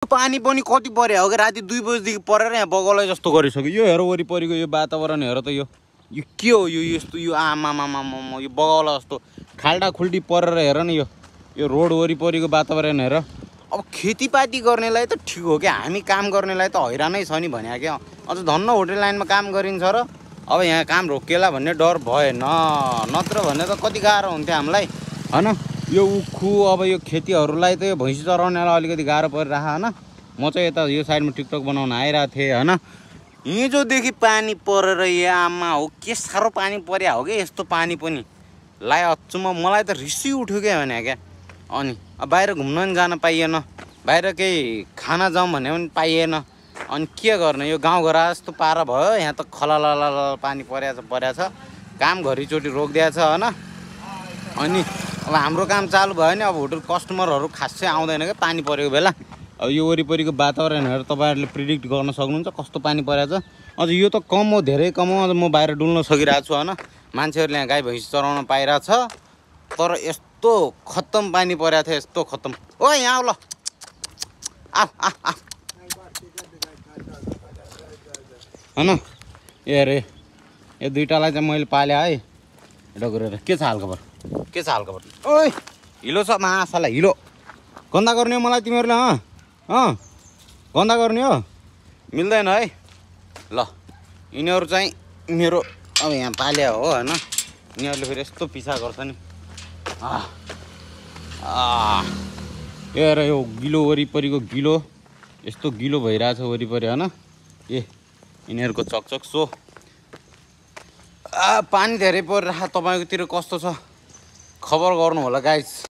पानी पनि कति पर्यो हो कि राति 2 बजेदेखि परेर यहाँ बगलै जस्तो गरिसक्यो। यो हेर वरिपरिको यो वातावरण हेर त यो के हो यो यस्तो यो आमामामामा यो बगौला जस्तो खाल्डा खुल्टी परेर हेर न यो रोड वरिपरिको वातावरण हेर। अब खेतीपाती गर्नेलाई त ठिक हो क्या, हामी काम गर्नेलाई त हैरानै छ नि भने क्या। अझ धन्न होटल लाइनमा काम गरिन्छ र अब यहाँ काम रोकिएला भन्ने डर भएन, नत्र भने त कति गाह्रो हुन्थ्यो हामीलाई हैन। यो उखु अब यो खेतीहरूलाई त यो भैँसी चराउनेलाई अलिकति गाह्रो परिरहेको हैन। म चाहिँ यता यो साइडमा टिकटक बनाउन आइरहेको थिएँ हैन। हिजोदेखि पानी परेर यो आमा हो के साह्रो पानी पर्या हो कि यस्तो पानी पनि लाइ अचम्म। मलाई त रिसै उठ्यो क्या भने क्या। अनि अब बाहिर घुम्न पनि जान पाइएन, बाहिर केही खाना जाउँ भने पनि पाइएन। अनि के गर्ने, यो गाउँघर जस्तो पारा भयो। यहाँ त खलालाला पानी पर्या छ, काम घरिचोटि रोकिदिएको छ हैन। अनि अब हाम्रो काम चालु भयो नि अब होटल कस्टमरहरू खासै आउँदैन क्या पानी परेको बेला। अब यो वरिपरिको वातावरण हेरेर तपाईँहरूले प्रिडिक्ट गर्न सक्नुहुन्छ कस्तो पानी परेको छ। अझ यो त कम हो, धेरै कम हो। अझ म बाहिर डुल्न सकिरहेको छु हैन। मान्छेहरूले यहाँ गाई भैँसी चराउन पाइरहेको छ, तर यस्तो खत्तम पानी परेको थियो, यस्तो खत्तम। ओ यहाँ आऊ ल, आ हैन। ए अरे यो दुईटालाई चाहिँ मैले पाले है डगरेर। के छ हालखबर, के छ हालखबर? ओइ हिलो छ मासालाई, हिलो गन्दा गर्ने हो मलाई तिमीहरूले। गन्दा गर्ने हो, मिल्दैन है। ल यिनीहरू चाहिँ मेरो अब यहाँ पाल्या हो हैन। यिनीहरूले फेरि यस्तो पिसा गर्छ नि। हेर यो गिलो वरिपरिको गिलो यस्तो गिलो भइरहेछ वरिपरि हैन। ए यिनीहरूको चकचक सो पानी धेरै परिरहेको। तपाईँकोतिर कस्तो छ खबर गर्नु होला गाइस।